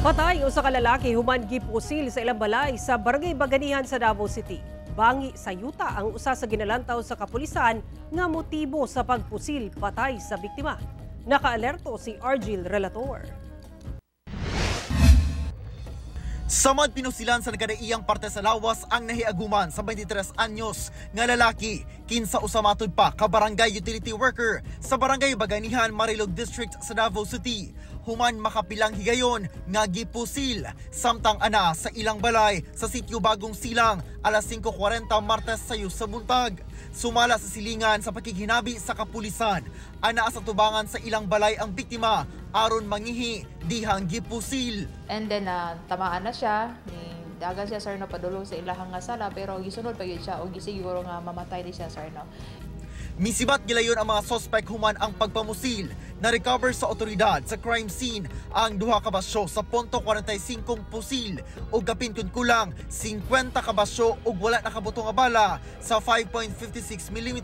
Patay usa ka lalaki human gipusil sa ilang balay sa Barangay Baganihan sa Davao City. Bangi sa yuta ang usa sa ginalantaw sa kapulisan nga motibo sa pagpusil patay sa biktima. Nakaalerto si Argil Relator. Samad pinusilan sa nagkadaiyang parte sa lawas ang nahiaguman sa 23 anyos nga lalaki kinsa usa matud pa ka barangay utility worker sa Barangay Baganihan, Marilog District sa Davao City. Human makapilang higayon nga gipusil samtang ana sa ilang balay sa sitio Bagong Silang alas 5:40 Martes sayo sa buntag. Sumala sa silingan sa pakighinabi sa kapulisan, ana sa tubangan sa ilang balay ang biktima aron mangihi dihang gipusil. And then tamaan na siya, dagan siya sir no padulong sa ilahang nga sala pero gisunod pa gyud siya o gisiguro nga mamatay di siya sir no. Misibat gilayon ang mga suspect human ang pagpamusil. Na-recover sa otoridad sa crime scene ang duha ka basyo sa .45 pusil o gapin kun kulang 50 ka basyo ug wala nakabutong nga bala sa 5.56 mm.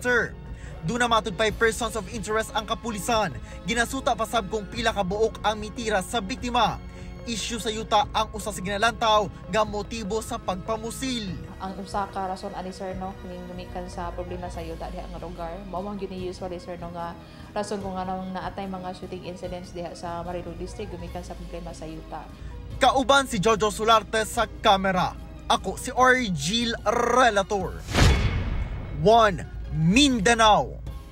Duna matud pay persons of interest ang kapulisan. Ginasuta pasab kung pila ka buok ang mitira sa biktima. Isyu sa yuta ang usa sa ginalantaw nga motibo sa pagpamusil. Ang usa ka rason ani sir no ning gumikan sa problema sa yuta diha nga lugar. Mao man gyud ni usually sir no nga rason kung anong naatay mga shooting incidents diha sa Marilog District gumikan sa problema sa yuta. Kauban si Jojo Solarte sa kamera. Ako si Argil Relator. 1 Mindanao.